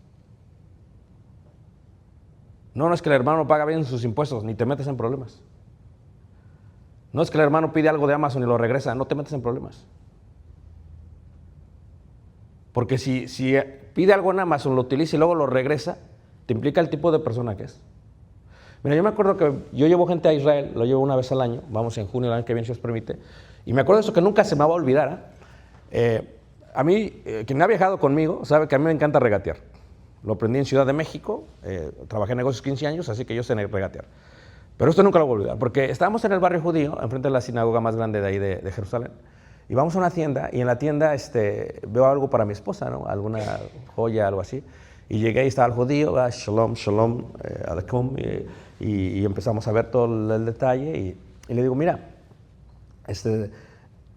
No es que el hermano paga bien sus impuestos, ni te metes en problemas. No es que el hermano pide algo de Amazon y lo regresa, no te metes en problemas. Porque si pide algo en Amazon, lo utiliza y luego lo regresa, te implica el tipo de persona que es. Mira, yo me acuerdo que yo llevo gente a Israel, lo llevo una vez al año, vamos en junio, el año que viene, si os permite, y me acuerdo de eso que nunca se me va a olvidar. A mí, quien ha viajado conmigo, sabe que a mí me encanta regatear. Lo aprendí en Ciudad de México, trabajé en negocios 15 años, así que yo sé regatear. Pero esto nunca lo voy a olvidar, porque estábamos en el barrio judío, enfrente de la sinagoga más grande de ahí de Jerusalén, y vamos a una tienda, y en la tienda veo algo para mi esposa, ¿no? Alguna joya, algo así. Y llegué y estaba el judío, shalom, shalom, alekum, y empezamos a ver todo el detalle, y le digo, mira,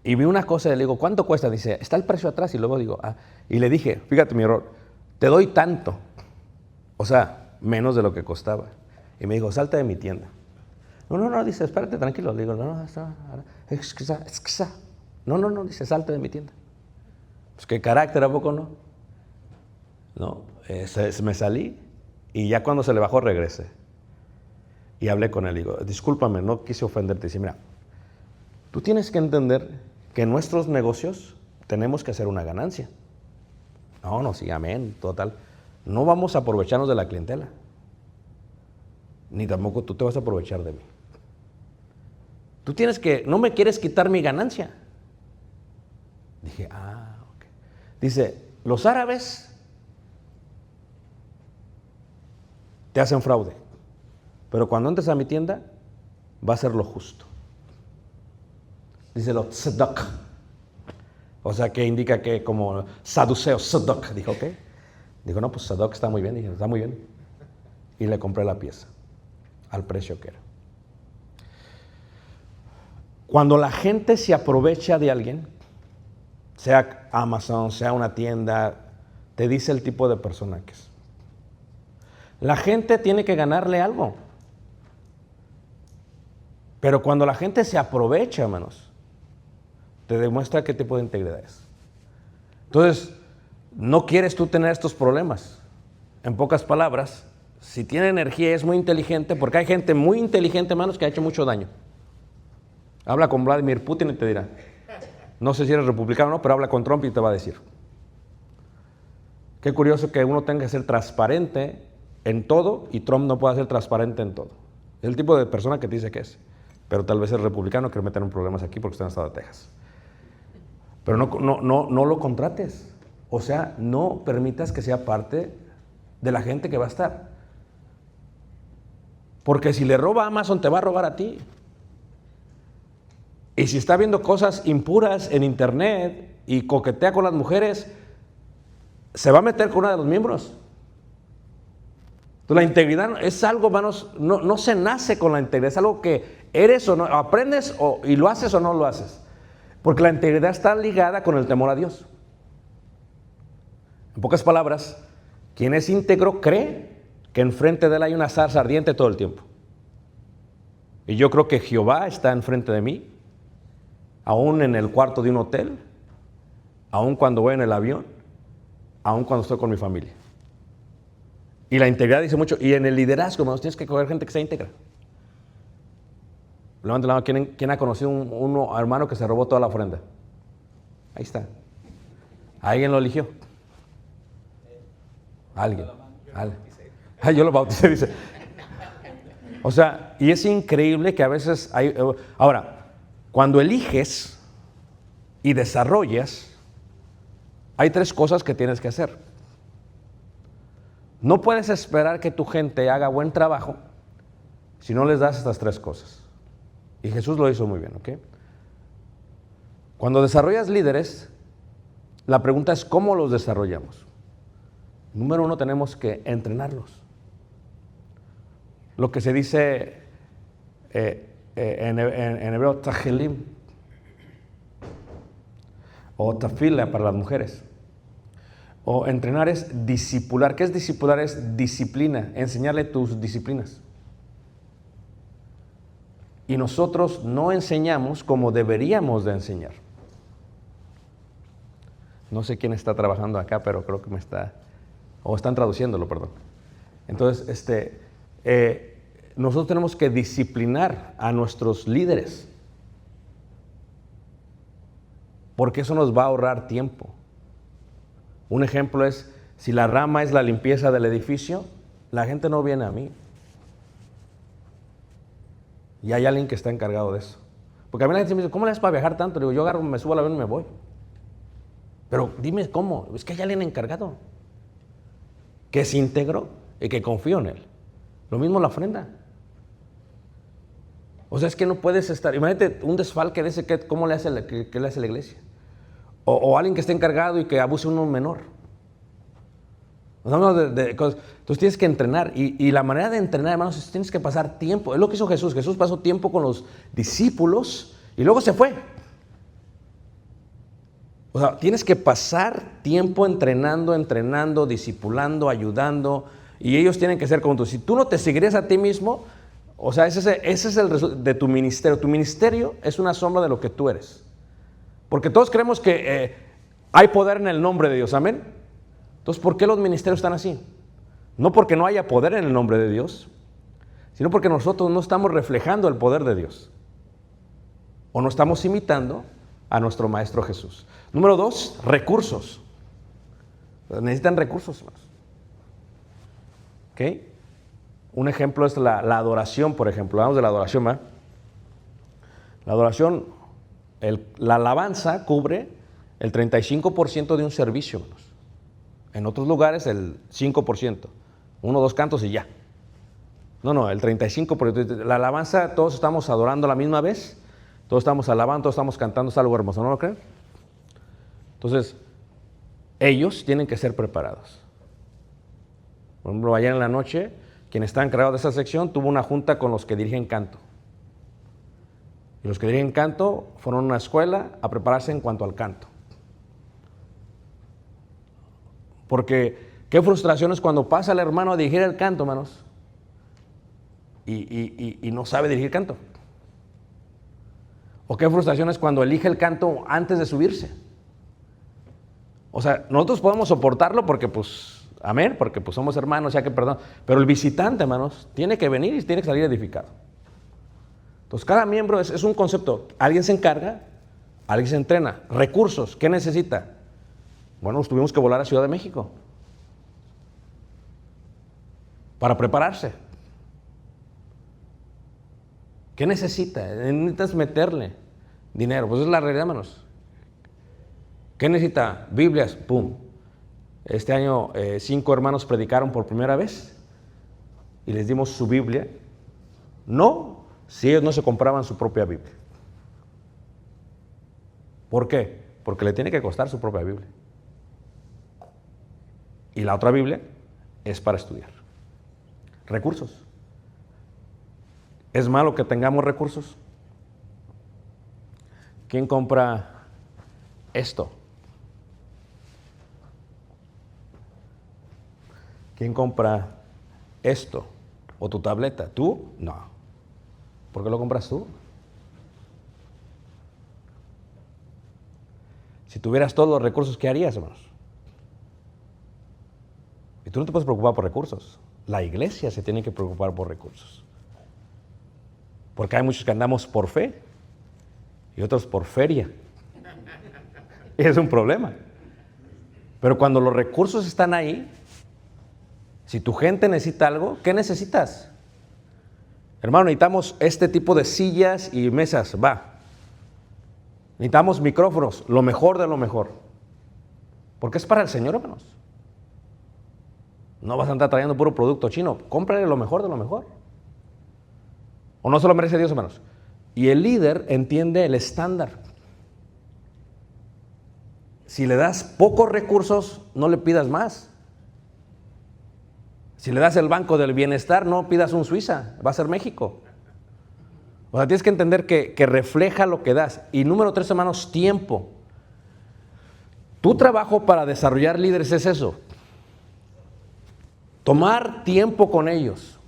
y vi una cosa y le digo, ¿cuánto cuesta? Dice, está el precio atrás, y luego digo, y le dije, fíjate mi error, te doy tanto, o sea, menos de lo que costaba. Y me dijo, salte de mi tienda. No, dice, espérate, tranquilo. Le digo, no, dice, salte de mi tienda. Pues qué carácter, ¿a poco no? No, me salí y ya cuando se le bajó regresé. Y hablé con él, digo, discúlpame, no quise ofenderte. Dice, mira, tú tienes que entender que en nuestros negocios tenemos que hacer una ganancia. No, sí, amén, total. No vamos a aprovecharnos de la clientela. Ni tampoco tú te vas a aprovechar de mí. Tú tienes que, no me quieres quitar mi ganancia. Dije, ok. Dice, los árabes te hacen fraude, pero cuando entres a mi tienda, va a ser lo justo. Dice lo tzedok. O sea, que indica que como saduceo, tzedok. Dijo, ¿qué? Dijo, no, pues tzedok está muy bien. Dije, está muy bien. Y le compré la pieza al precio que era. Cuando la gente se aprovecha de alguien, sea Amazon, sea una tienda, te dice el tipo de persona que es. La gente tiene que ganarle algo. Pero cuando la gente se aprovecha, hermanos, te demuestra qué tipo de integridad es. Entonces, no quieres tú tener estos problemas. En pocas palabras, si tiene energía y es muy inteligente, porque hay gente muy inteligente, hermanos, que ha hecho mucho daño. Habla con Vladimir Putin y te dirá. No sé si eres republicano o no, pero habla con Trump y te va a decir. Qué curioso que uno tenga que ser transparente en todo y Trump no pueda ser transparente en todo. Es el tipo de persona que te dice que es. Pero tal vez el republicano quiere meter en problemas aquí porque está en el estado de Texas. Pero no lo contrates. O sea, no permitas que sea parte de la gente que va a estar. Porque si le roba a Amazon, te va a robar a ti. Y si está viendo cosas impuras en internet y coquetea con las mujeres, se va a meter con uno de los miembros. Entonces, la integridad es algo, hermanos, no se nace con la integridad, es algo que eres o no, aprendes y lo haces o no lo haces. Porque la integridad está ligada con el temor a Dios. En pocas palabras, quien es íntegro cree que enfrente de él hay una zarza ardiente todo el tiempo. Y yo creo que Jehová está enfrente de mí, aún en el cuarto de un hotel, aún cuando voy en el avión, aún cuando estoy con mi familia. Y la integridad dice mucho. Y en el liderazgo, hermanos, tienes que coger gente que sea íntegra. Levante la mano. ¿Quién ha conocido un hermano que se robó toda la ofrenda? Ahí está. ¿Alguien lo eligió? ¿Alguien? Yo lo bauticé, dice. O sea, y es increíble que a veces hay... Ahora, cuando eliges y desarrollas, hay 3 cosas que tienes que hacer. No puedes esperar que tu gente haga buen trabajo si no les das estas 3 cosas. Y Jesús lo hizo muy bien, ¿ok? Cuando desarrollas líderes, la pregunta es ¿cómo los desarrollamos? Número 1, tenemos que entrenarlos. Lo que se dice en hebreo tajelim o tafila para las mujeres. O entrenar es discipular. ¿Qué es discipular? Es disciplina, enseñarle tus disciplinas. Y nosotros no enseñamos como deberíamos de enseñar. No sé quién está trabajando acá, pero creo que están traduciéndolo, perdón. Entonces, nosotros tenemos que disciplinar a nuestros líderes, porque eso nos va a ahorrar tiempo. Un ejemplo es, si la rama es la limpieza del edificio, la gente no viene a mí. Y hay alguien que está encargado de eso. Porque a mí la gente me dice, ¿cómo le haces para viajar tanto? Le digo, yo agarro, me subo al avión y me voy. Pero dime cómo, es que hay alguien encargado, que es íntegro y que confío en él. Lo mismo la ofrenda. O sea, es que no puedes estar, imagínate un desfalque de ese, ¿cómo le hace la iglesia? O alguien que esté encargado y que abuse un menor. Entonces tienes que entrenar. Y la manera de entrenar, hermanos, es tienes que pasar tiempo. Es lo que hizo Jesús. Jesús pasó tiempo con los discípulos y luego se fue. O sea, tienes que pasar tiempo entrenando, discipulando, ayudando. Y ellos tienen que ser como tú. Si tú no te seguirías a ti mismo, o sea, ese es el resultado de tu ministerio. Tu ministerio es una sombra de lo que tú eres. Porque todos creemos que hay poder en el nombre de Dios, amén. Entonces, ¿por qué los ministerios están así? No porque no haya poder en el nombre de Dios, sino porque nosotros no estamos reflejando el poder de Dios. O no estamos imitando a nuestro Maestro Jesús. Número 2, recursos. Necesitan recursos, hermanos. ¿Ok? Un ejemplo es la adoración, por ejemplo. Hablamos de la adoración, ¿verdad? La adoración, la alabanza cubre el 35% de un servicio, hermanos. En otros lugares el 5%. 1 o 2 cantos y ya. No, el 35%. La alabanza, todos estamos adorando a la misma vez. Todos estamos alabando, todos estamos cantando. Es algo hermoso, ¿no lo creen? Entonces, ellos tienen que ser preparados. Por ejemplo, ayer en la noche, quien está encargado de esa sección tuvo una junta con los que dirigen canto. Y los que dirigen canto fueron a una escuela a prepararse en cuanto al canto. Porque qué frustración es cuando pasa el hermano a dirigir el canto, hermanos, y no sabe dirigir canto. O qué frustración es cuando elige el canto antes de subirse. O sea, nosotros podemos soportarlo porque pues, amén, porque pues somos hermanos, ya que perdón. Pero el visitante, hermanos, tiene que venir y tiene que salir edificado. Entonces, cada miembro es un concepto. Alguien se encarga, alguien se entrena. Recursos, ¿qué necesita? Bueno, nos tuvimos que volar a Ciudad de México para prepararse. ¿Qué necesita? Necesitas meterle dinero. Pues es la realidad, hermanos. ¿Qué necesita? Biblias, pum. Este año 5 hermanos predicaron por primera vez y les dimos su Biblia. No, si ellos no se compraban su propia Biblia. ¿Por qué? Porque le tiene que costar su propia Biblia. Y la otra Biblia es para estudiar. Recursos. ¿Es malo que tengamos recursos? ¿Quién compra esto? ¿Quién compra esto? ¿O tu tableta? ¿Tú? No. ¿Por qué lo compras tú? Si tuvieras todos los recursos, ¿qué harías, hermanos? Y tú no te puedes preocupar por recursos. La iglesia se tiene que preocupar por recursos. Porque hay muchos que andamos por fe y otros por feria. Y es un problema. Pero cuando los recursos están ahí, si tu gente necesita algo, ¿qué necesitas? Hermano, necesitamos este tipo de sillas y mesas, va. Necesitamos micrófonos, lo mejor de lo mejor. Porque es para el Señor, hermanos. No vas a andar trayendo puro producto chino, cómprale lo mejor de lo mejor. ¿O no se lo merece Dios, hermanos? Y el líder entiende el estándar. Si le das pocos recursos, no le pidas más. Si le das el Banco del Bienestar, no pidas un Suiza, va a ser México. O sea, tienes que entender que refleja lo que das. Y número 3, hermanos, tiempo. Tu trabajo para desarrollar líderes es eso. Tomar tiempo con ellos.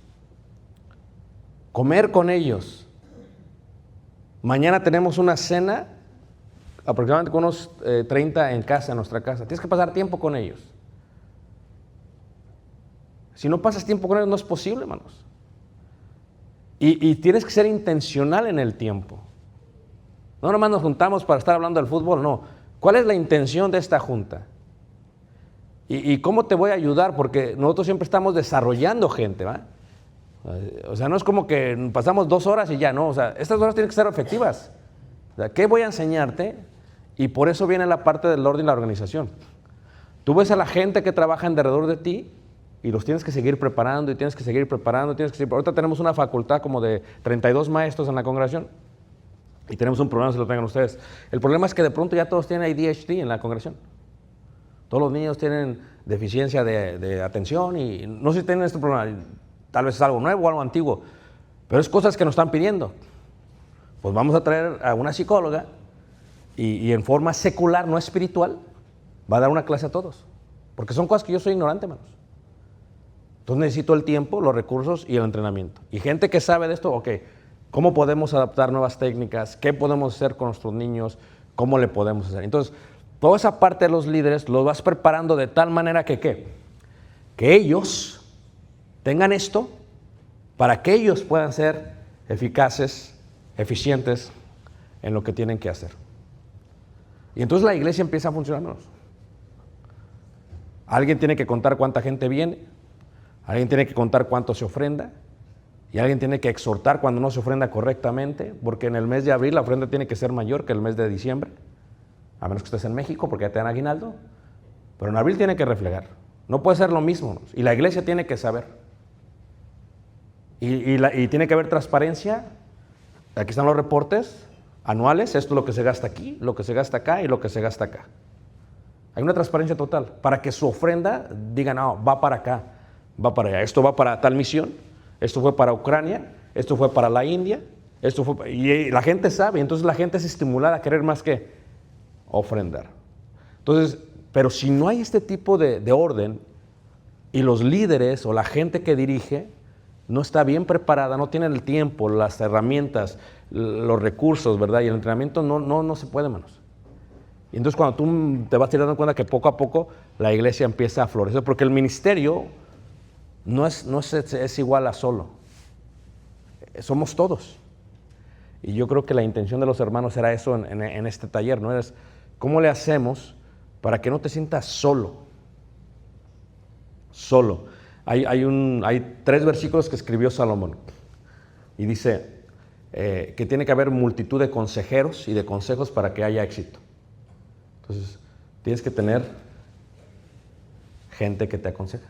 Comer con ellos. Mañana tenemos una cena, aproximadamente con unos 30 en casa, en nuestra casa. Tienes que pasar tiempo con ellos. Si no pasas tiempo con ellos, no es posible, hermanos. Y tienes que ser intencional en el tiempo. No nomás nos juntamos para estar hablando del fútbol, no. ¿Cuál es la intención de esta junta? ¿Y cómo te voy a ayudar? Porque nosotros siempre estamos desarrollando gente, ¿va? O sea, no es como que pasamos 2 horas y ya, no. O sea, estas horas tienen que ser efectivas. O sea, ¿qué voy a enseñarte? Y por eso viene la parte del orden y la organización. Tú ves a la gente que trabaja alrededor de ti y los tienes que seguir preparando y tienes que seguir preparando, Ahorita tenemos una facultad como de 32 maestros en la congregación y tenemos un problema, si lo tengan ustedes. El problema es que de pronto ya todos tienen ADHD en la congregación. Todos los niños tienen deficiencia de atención y no sé si tienen este problema. Tal vez es algo nuevo o algo antiguo, pero es cosas que nos están pidiendo. Pues vamos a traer a una psicóloga y en forma secular, no espiritual, va a dar una clase a todos. Porque son cosas que yo soy ignorante, hermanos. Entonces necesito el tiempo, los recursos y el entrenamiento. Y gente que sabe de esto, ok, ¿cómo podemos adaptar nuevas técnicas? ¿Qué podemos hacer con nuestros niños? ¿Cómo le podemos hacer? Entonces, toda esa parte de los líderes los vas preparando de tal manera que ¿qué? Que ellos tengan esto para que ellos puedan ser eficaces, eficientes en lo que tienen que hacer. Y entonces la iglesia empieza a funcionar. Alguien tiene que contar cuánta gente viene, alguien tiene que contar cuánto se ofrenda y alguien tiene que exhortar cuando no se ofrenda correctamente, porque en el mes de abril la ofrenda tiene que ser mayor que el mes de diciembre, a menos que estés en México porque ya te dan aguinaldo, pero en abril tiene que reflejar. No puede ser lo mismo y la iglesia tiene que saber. Y tiene que haber transparencia. Aquí están los reportes anuales, esto es lo que se gasta aquí, lo que se gasta acá y lo que se gasta acá. Hay una transparencia total para que su ofrenda diga, no, va para acá, va para allá. Esto va para tal misión, esto fue para Ucrania, esto fue para la India, esto fue, y la gente sabe, entonces la gente es estimulada a querer más que ofrendar. Entonces, pero si no hay este tipo de orden y los líderes o la gente que dirige no está bien preparada, no tiene el tiempo, las herramientas, los recursos, ¿verdad? Y el entrenamiento no se puede, hermanos. Y entonces cuando tú te vas a ir dando cuenta que poco a poco la iglesia empieza a florecer, porque el ministerio no es igual a solo. Somos todos. Y yo creo que la intención de los hermanos era eso en este taller, ¿no? Es ¿cómo le hacemos para que no te sientas solo? Solo. Hay 3 versículos que escribió Salomón y dice que tiene que haber multitud de consejeros y de consejos para que haya éxito. Entonces, tienes que tener gente que te aconseja.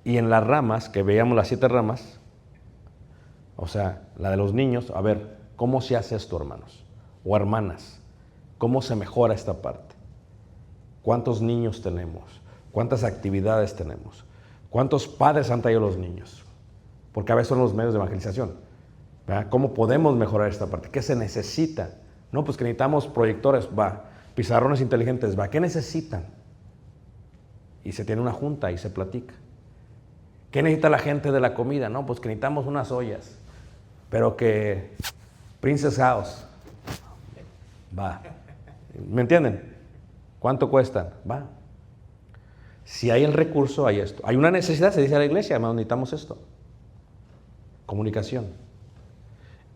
Y en las ramas, que veíamos las 7 ramas, o sea, la de los niños, a ver, ¿cómo se hace esto, hermanos? o hermanas, ¿cómo se mejora esta parte? ¿Cuántos niños tenemos? ¿Cuántas actividades tenemos? ¿Cuántos padres han traído los niños? Porque a veces son los medios de evangelización, ¿verdad? ¿Cómo podemos mejorar esta parte? ¿Qué se necesita? No, pues que necesitamos proyectores, va. Pizarrones inteligentes, va. ¿Qué necesitan? Y se tiene una junta y se platica. ¿Qué necesita la gente de la comida? No, pues que necesitamos unas ollas, pero que Princess House, va. ¿Me entienden? ¿Cuánto cuestan? Va. Si hay el recurso, hay esto. Hay una necesidad, se dice a la iglesia, además necesitamos esto. Comunicación.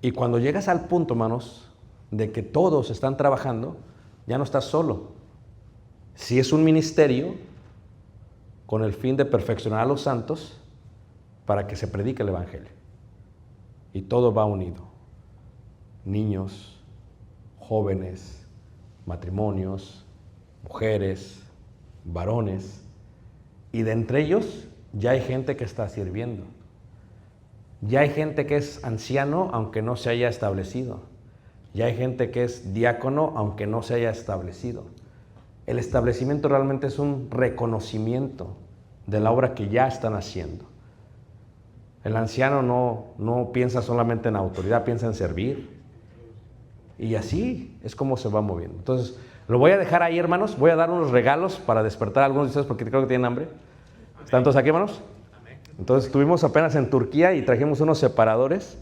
Y cuando llegas al punto, hermanos, de que todos están trabajando, ya no estás solo. Si es un ministerio con el fin de perfeccionar a los santos para que se predique el evangelio. Y todo va unido. Niños, jóvenes, matrimonios, mujeres, varones. Y de entre ellos ya hay gente que está sirviendo. Ya hay gente que es anciano aunque no se haya establecido. Ya hay gente que es diácono aunque no se haya establecido. El establecimiento realmente es un reconocimiento de la obra que ya están haciendo. El anciano no piensa solamente en autoridad, piensa en servir. Y así es como se va moviendo. Entonces, lo voy a dejar ahí, hermanos. Voy a dar unos regalos para despertar a algunos de ustedes porque creo que tienen hambre. ¿Están todos aquí, hermanos? Entonces, estuvimos apenas en Turquía y trajimos unos separadores.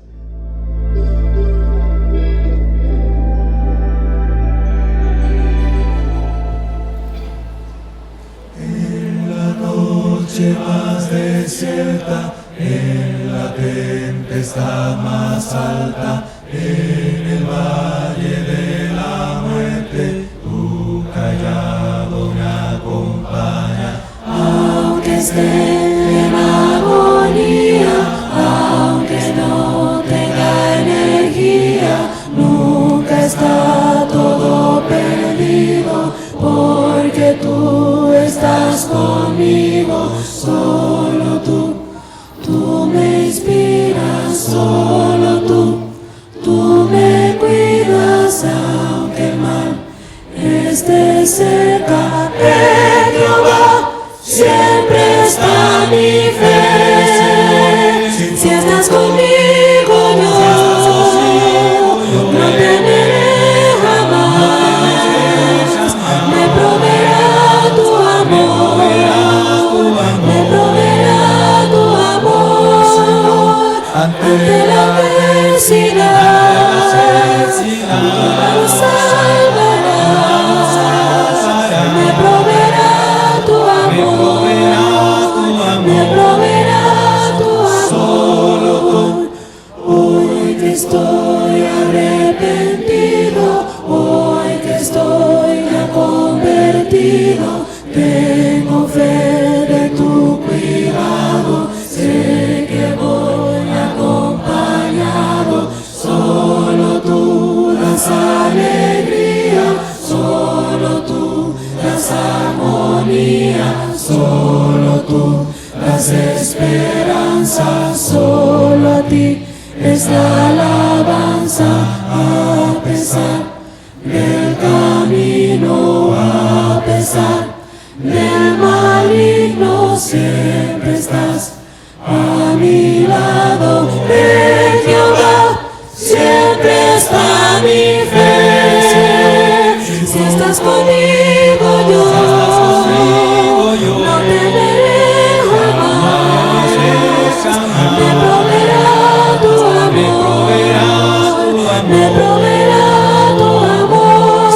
Noche más desierta, en la tempestad más alta, en el valle de la muerte, tu callado me acompaña. Aunque esté en agonía, aunque no tenga energía, nunca está todo perdido, porque tú estás conmigo. Solo tú me inspiras, solo tú me cuidas, aunque el mal esté cerca. En Jehová siempre está mi fe. Si estás conmigo yo no temeré jamás. Me proveerá tu amor, me proveerá tu amor. Ante la adversidad, tu mano salvará. Me proveerá tu amor, me proveerá tu amor. Hoy que estoy arrepentido, hoy que estoy ya convertido, tengo fe de tu cuidado, sé que voy acompañado. Solo tú das alegría, solo tú das armonía, solo tú das esperanza, solo a ti es la alabanza. A pesar del camino, a pesar del maligno, siempre estás a mi lado. En Jehová siempre está mi fe. Si estás conmigo yo no temeré jamás. Me proveerá tu amor, me proveerá tu amor.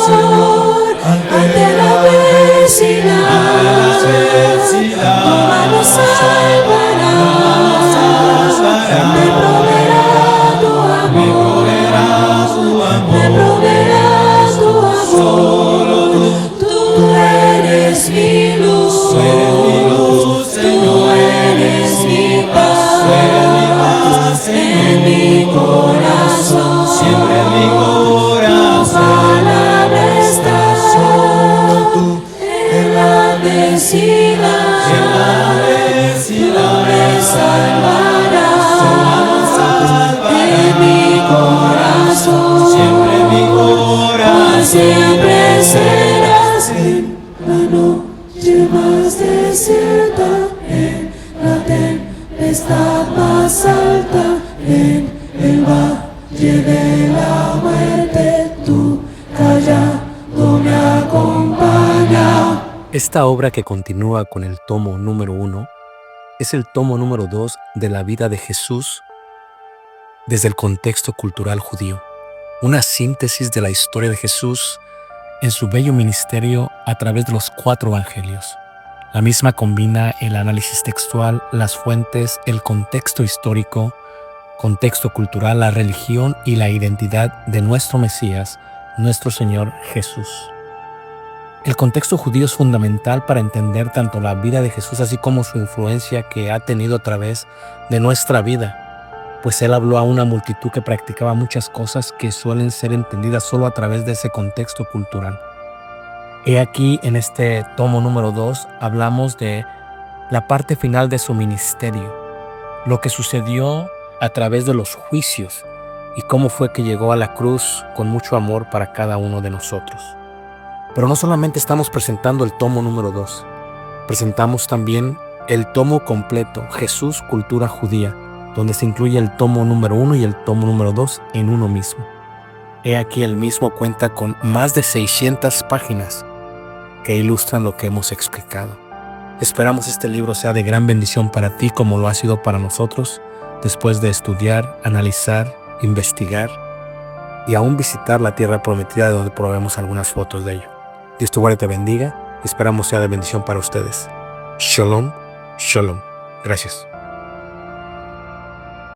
Ante la adversidad, tu mano salvará. Me proveerá tu amor, me proveerá tu amor. Tú eres mi luz, tú eres mi paz, en mi corazón, siempre en mi corazón. Tu palabra está en la adversidad, tú me salvarás. En mi corazón, siempre en mi corazón. siempre serás en la noche más desierta, en la tempestad más alta, en el valle de la muerte, tu callado me acompaña. Esta obra, que continúa con el tomo número 1, es el tomo número 2 de la vida de Jesús desde el contexto cultural judío. Una síntesis de la historia de Jesús en su bello ministerio a través de los 4 evangelios. La misma combina el análisis textual, las fuentes, el contexto histórico, contexto cultural, la religión y la identidad de nuestro Mesías, nuestro Señor Jesús. El contexto judío es fundamental para entender tanto la vida de Jesús así como su influencia que ha tenido a través de nuestra vida, pues Él habló a una multitud que practicaba muchas cosas que suelen ser entendidas solo a través de ese contexto cultural. He aquí, en este tomo número 2, hablamos de la parte final de su ministerio, lo que sucedió a través de los juicios y cómo fue que llegó a la cruz con mucho amor para cada uno de nosotros. Pero no solamente estamos presentando el tomo número 2, presentamos también el tomo completo, Jesús, Cultura Judía, donde se incluye el tomo número 1 y el tomo número 2 en uno mismo. He aquí, el mismo cuenta con más de 600 páginas que ilustran lo que hemos explicado. Esperamos este libro sea de gran bendición para ti como lo ha sido para nosotros, después de estudiar, analizar, investigar y aún visitar la tierra prometida, de donde probemos algunas fotos de ello. Dios te guarde y te bendiga. Esperamos sea de bendición para ustedes. Shalom, shalom. Gracias.